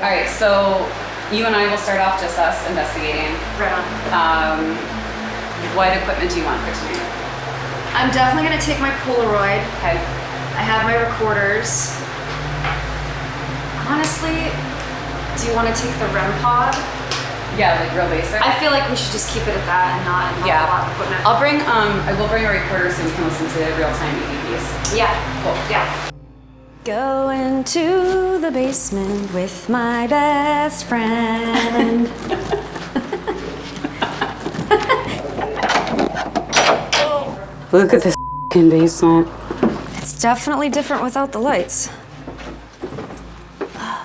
All right, so you and I will start off just us investigating. Right on. What equipment do you want for tonight? I'm definitely gonna take my Polaroid. Okay. I have my recorders. Honestly, do you want to take the REM pod? Yeah, like real basic. I feel like we should just keep it at that and not involve a lot of equipment. I will bring a recorder so we can listen to real-time EVPs. Yeah. Cool. Yeah. Going to the basement with my best friend. Look at this f***ing basement. It's definitely different without the lights.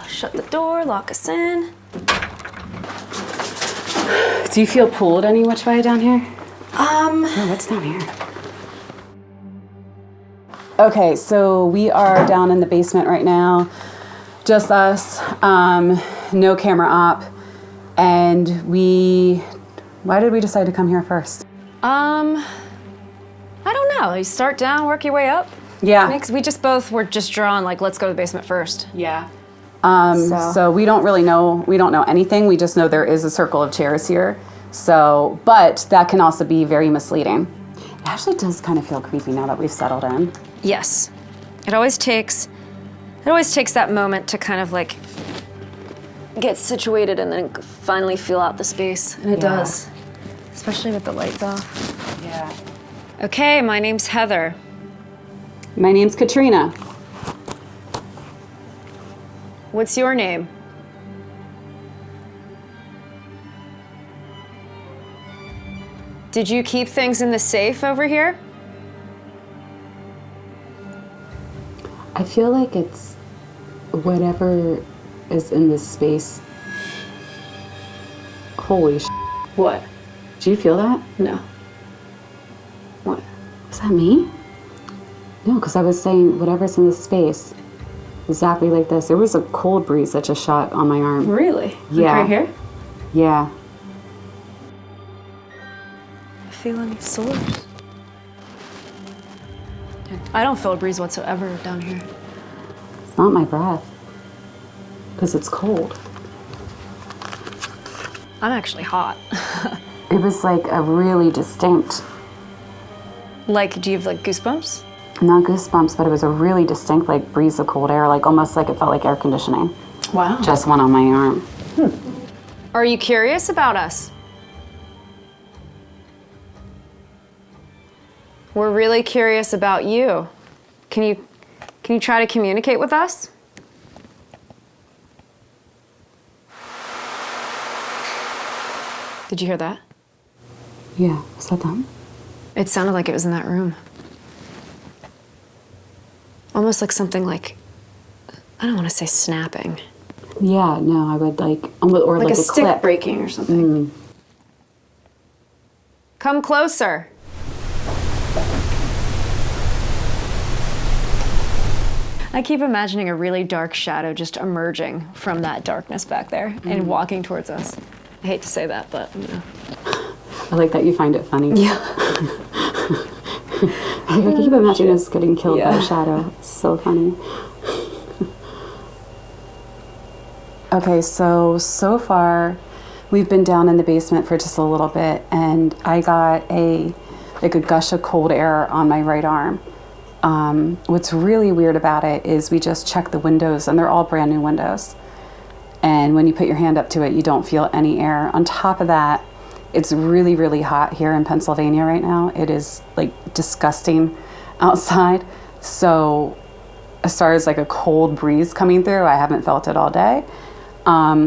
Shut the door, lock us in. Do you feel pulled any which way down here? Oh, what's down here? Okay, so we are down in the basement right now. Just us, no camera op. And why did we decide to come here first? I don't know. You start down, work your way up. Yeah. We just both were just drawn like, let's go to the basement first. Yeah. So we don't really know, we don't know anything. We just know there is a circle of chairs here. So, but that can also be very misleading. It actually does kind of feel creepy now that we've settled in. Yes. It always takes that moment to kind of like get situated and then finally feel out the space. And it does. Especially with the lights off. Yeah. Okay, my name's Heather. My name's Katrina. What's your name? Did you keep things in the safe over here? I feel like it's whatever is in this space. Holy sh**. What? Do you feel that? No. What? Was that me? No, because I was saying whatever's in this space, exactly like this. There was a cold breeze that just shot on my arm. Really? Yeah. Like right here? Yeah. Feel any sores? I don't feel a breeze whatsoever down here. It's not my breath. Because it's cold. I'm actually hot. It was like a really distinct, Like, do you have like goosebumps? not goosebumps, but it was a really distinct like breeze of cold air, like almost like it felt like air conditioning. Wow. Just went on my arm. Are you curious about us? We're really curious about you. Can you try to communicate with us? Did you hear that? Yeah, is that them? It sounded like it was in that room. Almost like something like, I don't want to say snapping. Yeah, no, I would like, or like Like a a stick clip. breaking or something. Come closer. I keep imagining a really dark shadow just emerging from that darkness back there and walking towards us. I hate to say that, but you know. I like that you find it funny. Yeah. I keep imagining us getting killed by a shadow. It's so funny. Okay, so far we've been down in the basement for just a little bit, and I got a gush of cold air on my right arm. What's really weird about it is we just checked the windows, and they're all brand new windows. And when you put your hand up to it, you don't feel any air. On top of that, it's really, really hot here in Pennsylvania right now. It is like disgusting outside. So as far as like a cold breeze coming through, I haven't felt it all day.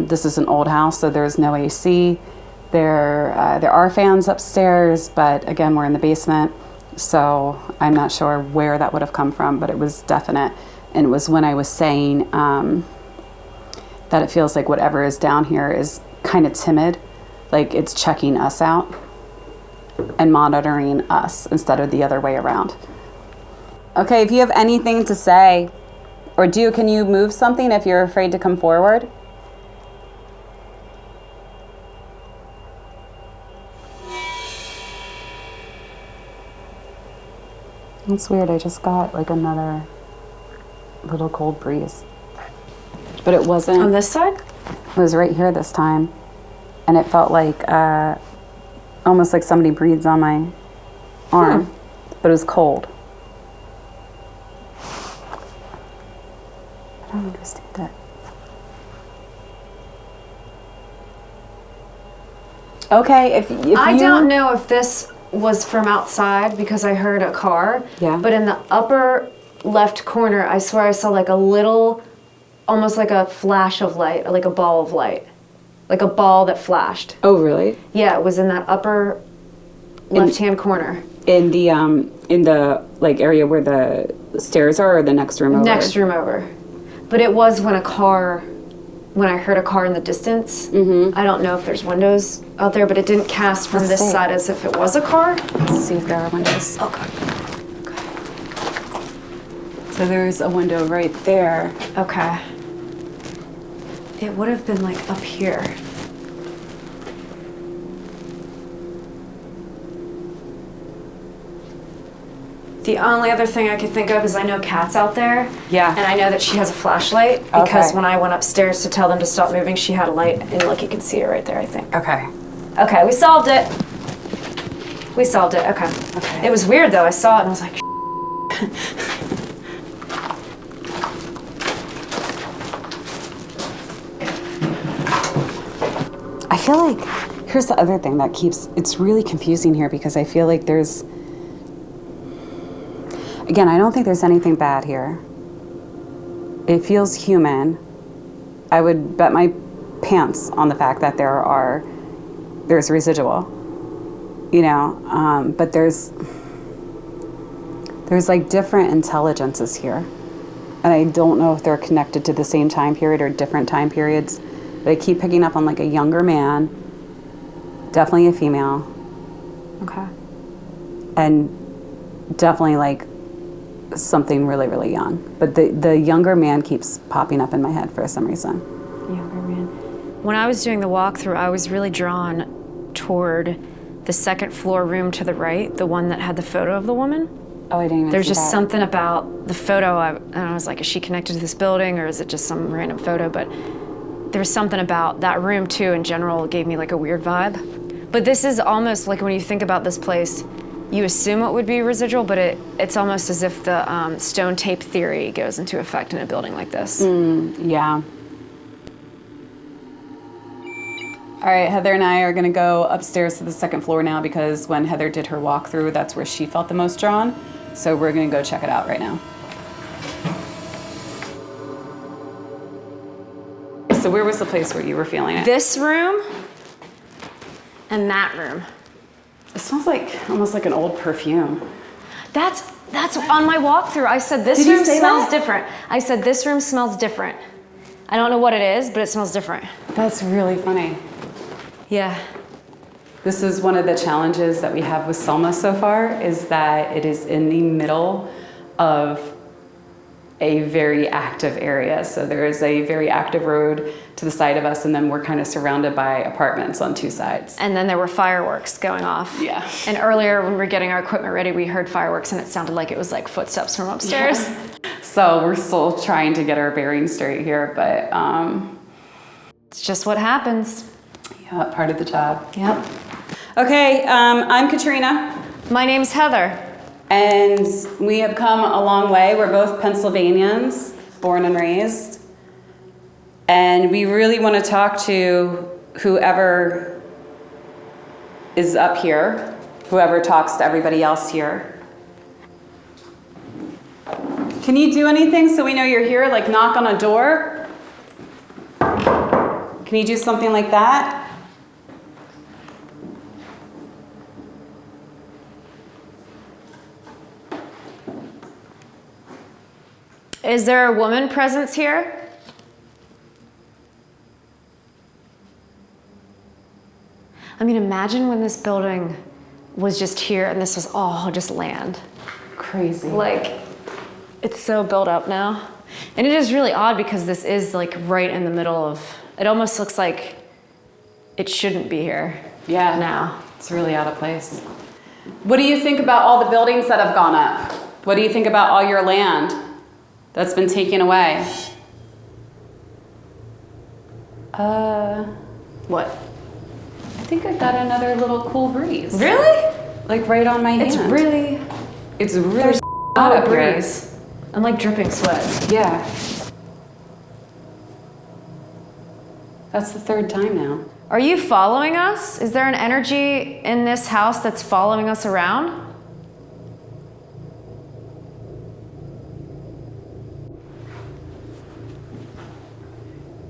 This is an old house, so there's no AC. There are fans upstairs, but again, we're in the basement. So I'm not sure where that would have come from, but it was definite. And it was when I was saying that it feels like whatever is down here is kind of timid, like it's checking us out and monitoring us instead of the other way around. Okay, if you have anything to say, or can you move something if you're afraid to come forward? It's weird, I just got like another little cold breeze. But it wasn't. On this side? was right here this time, and it felt like almost like somebody breathes on my arm, but it was cold. I don't understand it. Okay, if I you don't know if this was from outside because I heard a car. Yeah. But in the upper left corner, I swear I saw like a little, almost like a flash of light, like a ball of light, like a ball that flashed. Oh, really? Yeah, it was in that upper left-hand corner. In the like area where the stairs are, or the next room over? Next room over. But it was when I heard a car in the distance. Mm-hmm. I don't know if there's windows out there, but it didn't cast from this side as if it was a car. Let's see if there are windows. Okay. So there's a window right there. Okay. It would have been like up here. The only other thing I could think of is I know Kat's out there. Yeah. And I know that she has a flashlight because when I went upstairs to tell them to stop moving, she had a light, and look, you can see it right there, I think. Okay. Okay, we solved it. We solved it, okay. Okay. It was weird though, I saw it and I was like, I feel like, here's the other thing that it's really confusing here, because I feel like there's, again, I don't think there's anything bad here. It feels human. I would bet my pants on the fact that there's residual, but there's like different intelligences here. And I don't know if they're connected to the same time period or different time periods, but I keep picking up on like a younger man, definitely a female, okay. and definitely like something really, really young. But the younger man keeps popping up in my head for some reason. Younger man. When I was doing the walkthrough, I was really drawn toward the second floor room to the right, the one that had the photo of the woman. Oh, I didn't even There's see just that. something about the photo, and I was like, is she connected to this building, or is it just some random photo? But there was something about that room too in general gave me like a weird vibe. But this is almost like, when you think about this place, you assume it would be residual, but it's almost as if the stone tape theory goes into effect in a building like this. Yeah. All right, Heather and I are gonna go upstairs to the second floor now, because when Heather did her walkthrough, that's where she felt the most drawn. So we're gonna go check it out right now. So where was the place where you were feeling it? This room and that room. It smells like almost like an old perfume. That's on my walkthrough. I said this Did you room say smells that? different. I said this room smells different. I don't know what it is, but it smells different. That's really funny. Yeah. This is one of the challenges that we have with Selma so far, is that it is in the middle of a very active area. So there is a very active road to the side of us, and then we're kind of surrounded by apartments on two sides. And then there were fireworks going off. Yeah. And earlier when we were getting our equipment ready, we heard fireworks and it sounded like it was like footsteps from upstairs. Yeah. So we're still trying to get our bearings straight here, but It's just what happens. yeah, part of the job. Yep. Okay, I'm Katrina. My name's Heather. And we have come a long way. We're both Pennsylvanians, born and raised. And we really want to talk to whoever is up here, whoever talks to everybody else here. Can you do anything so we know you're here? Like knock on a door? Can you do something like that? Is there a woman presence here? I mean, imagine when this building was just here and this was all just land. Crazy. Like, it's so built up now. And it is really odd because this is like right in the middle of, it almost looks like it shouldn't be here. Yeah. Now. It's really out of place. What do you think about all the buildings that have gone up? What do you think about all your land that's been taken away? What? I think I got another little cool breeze. Really? Like right on my hand. It's really There's not not a breeze. I'm like dripping sweat. Yeah. That's the third time now. Are you following us? Is there an energy in this house that's following us around?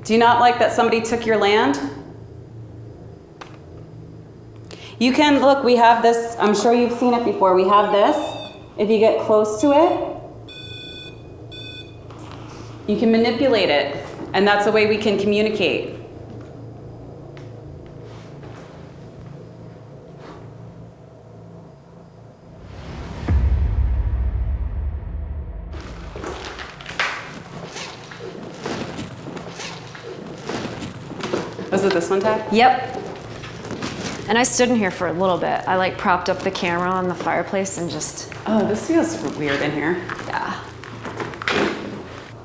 Do you not like that somebody took your land? You can, look, we have this, I'm sure you've seen it before. We have this. If you get close to it, you can manipulate it. And that's the way we can communicate. Was it this one, Tad? Yep. And I stood in here for a little bit. I like propped up the camera on the fireplace and just... Oh, this feels weird in here. Yeah.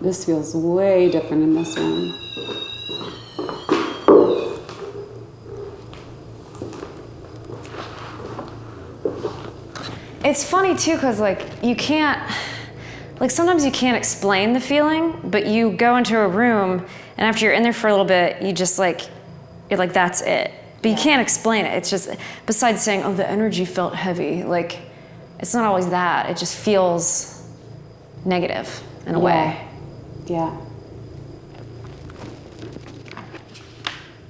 This feels way different in this room. It's funny too, because like you can't, like sometimes you can't explain the feeling, but you go into a room and after you're in there for a little bit, you just like, you're like, that's it. But you can't explain it. It's just, besides saying, oh, the energy felt heavy, like it's not always that. It just feels negative in a way. Yeah.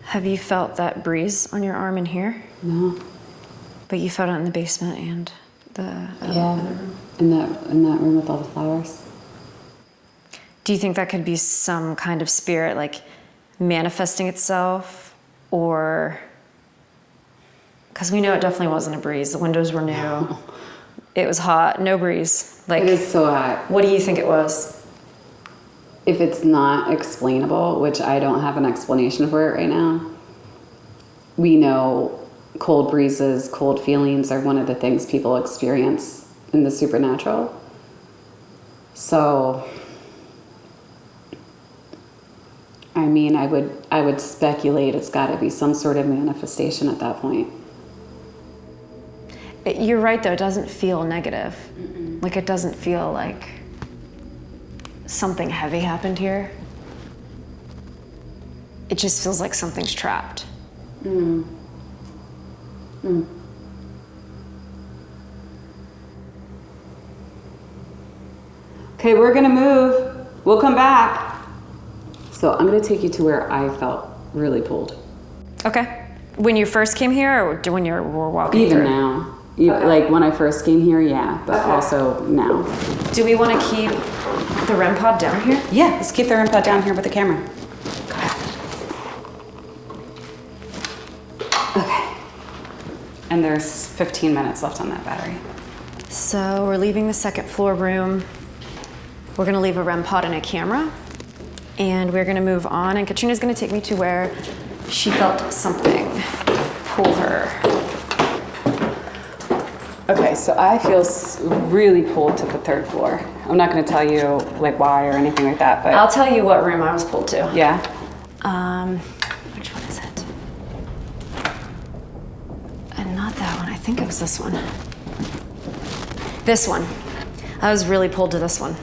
Have you felt that breeze on your arm in here? No. But you felt it in the basement and the Yeah. In that room with all the flowers. Do you think that could be some kind of spirit like manifesting itself, or because we know it definitely wasn't a breeze. The windows were new. It was hot, no breeze. Like It is so hot. what do you think it was? If it's not explainable, which I don't have an explanation for it right now, we know cold breezes, cold feelings are one of the things people experience in the supernatural. So, I mean, I would speculate it's got to be some sort of manifestation at that point. You're right though, it doesn't feel negative. Like it doesn't feel like something heavy happened here. It just feels like something's trapped. Okay, we're gonna move. We'll come back. So I'm gonna take you to where I felt really pulled. Okay. When you first came here, or when you were walking Even through? now. Like when I first came here, yeah, but also now. Do we want to keep the REM pod down here? Yeah, let's keep the REM pod down here with the camera. Okay. And there's 15 minutes left on that battery. So we're leaving the second floor room. We're gonna leave a REM pod and a camera, and we're gonna move on. And Katrina's gonna take me to where she felt something pull her. Okay, so I feel really pulled to the third floor. I'm not gonna tell you like why or anything like that, but I'll tell you what room I was pulled to. yeah. Which one is it? And not that one. I think it was this one. This one. I was really pulled to this one.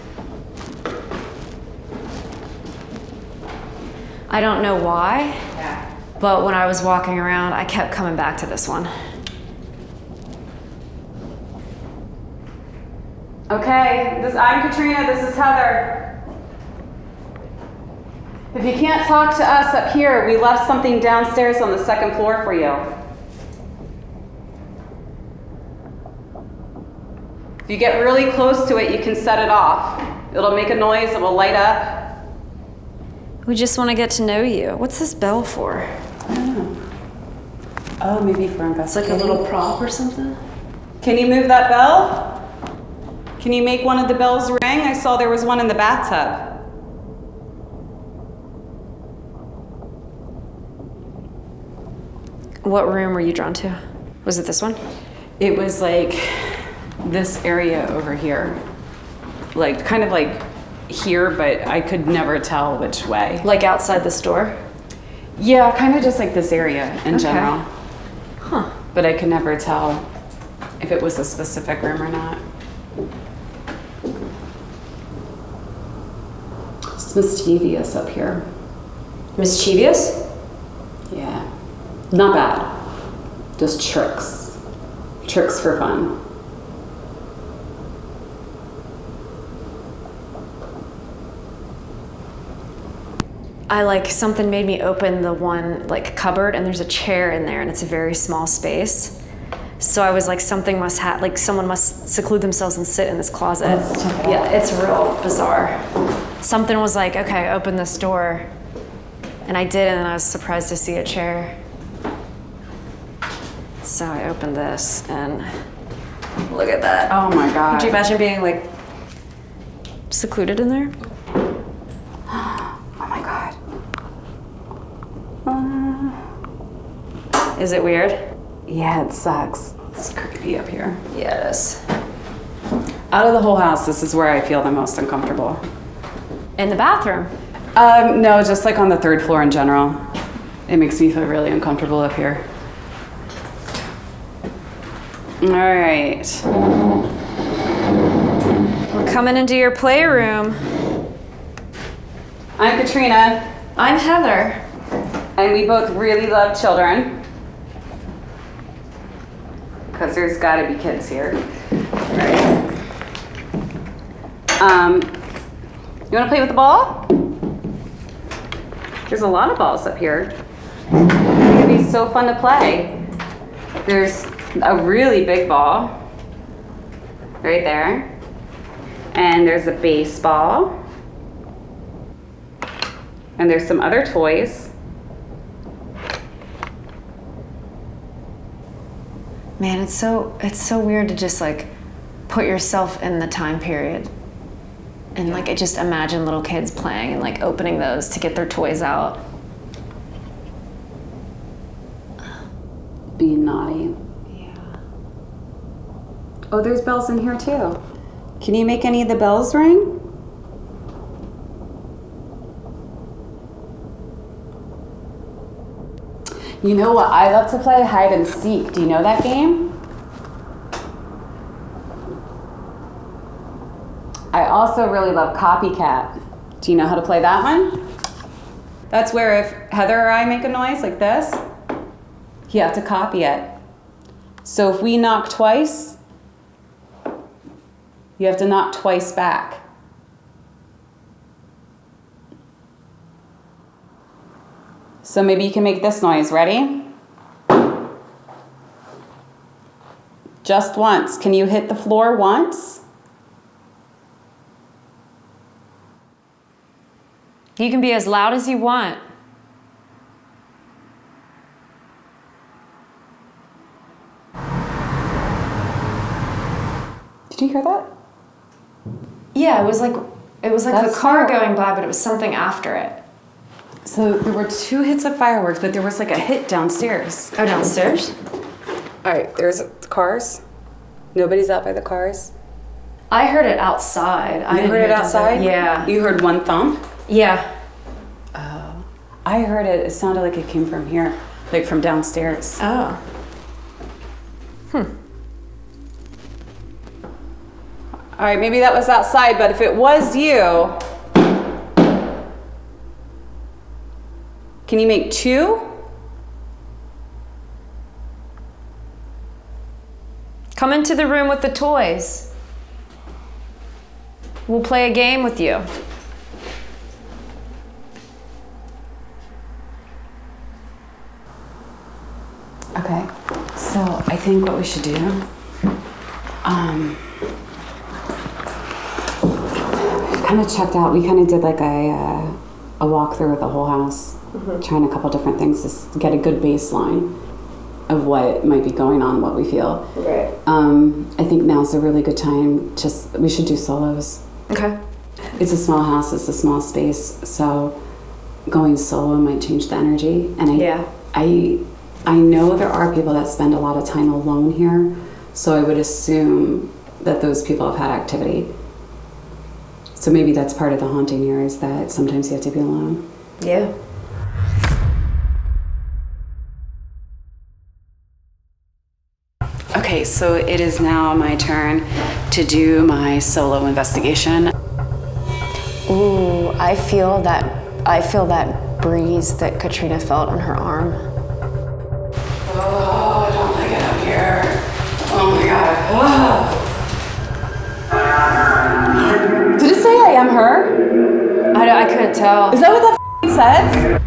I don't know why, but when I was walking around, I kept coming back to this one. Okay, I'm Katrina, this is Heather. If you can't talk to us up here, we left something downstairs on the second floor for you. If you get really close to it, you can set it off. It'll make a noise, it will light up. We just want to get to know you. What's this bell for? I don't know. Oh, maybe for It's like investigating. a little prop or something? Can you move that bell? Can you make one of the bells ring? I saw there was one in the bathtub. What room were you drawn to? Was it this one? It was like this area over here. Like, kind of like here, but I could never tell which way. Like outside the store? Yeah, kind of just like this area in general. Huh. But I could never tell if it was a specific room or not. It's mischievous up here. Mischievous? Yeah. Not bad. Just tricks. Tricks for fun. Something made me open the one cupboard, and there's a chair in there, and it's a very small space. So I was like, someone must seclude themselves and sit in this closet. Yeah, it's real bizarre. Something was like, okay, open this door. And I did, and I was surprised to see a chair. So I opened this, and look at that. Oh my God. Could you imagine being secluded in there? Oh my God. Is it weird? Yeah, it sucks. It's creepy up here. Yeah, it is. Out of the whole house, this is where I feel the most uncomfortable. In the bathroom? No, just on the third floor in general. It makes me feel really uncomfortable up here. All right. We're coming into your playroom. I'm Katrina, I'm Heather. and we both really love children. Because there's gotta be kids here. Right. You wanna play with the ball? There's a lot of balls up here. It's gonna be so fun to play. There's a really big ball right there. And there's a baseball. And there's some other toys. Man, it's so weird to just put yourself in the time period and just imagine little kids playing and opening those to get their toys out. Being naughty. Yeah. Oh, there's bells in here too. Can you make any of the bells ring? You know what? I love to play hide and seek. Do you know that game? I also really love copycat. Do you know how to play that one? That's where if Heather or I make a noise like this, you have to copy it. So if we knock twice, you have to knock twice back. So maybe you can make this noise. Ready? Just once. Can you hit the floor once? You can be as loud as you want. Did you hear that? Yeah, it was like That's the car smart. going by, but it was something after it. So there were 2 hits of fireworks, but there was a hit downstairs. Oh, downstairs? All right, there's cars. Nobody's out by the cars. I heard it outside. You heard it outside? Yeah. You heard one thump? Yeah. Oh. I heard it. It sounded like it came from here, from downstairs. Oh. All right, maybe that was outside, but if it was you, can you make 2? Come into the room with the toys. We'll play a game with you. Okay, so I think what we should do, kind of checked out. We kind of did a walkthrough of the whole house, trying a couple different things to get a good baseline of what might be going on, what we feel. Right. I think now's a really good time. We should do solos. Okay. It's a small house. It's a small space, so going solo might change the energy. And I know there are people that spend a lot of time alone here, so I would assume that those people have had activity. So maybe that's part of the haunting here, is that sometimes you have to be alone. Yeah. Okay, so it is now my turn to do my solo investigation. Ooh, I feel that breeze that Katrina felt on her arm. Oh, I don't like it up here. Oh my god. Whoa. Did it say I am her? I couldn't tell. Is that what that says?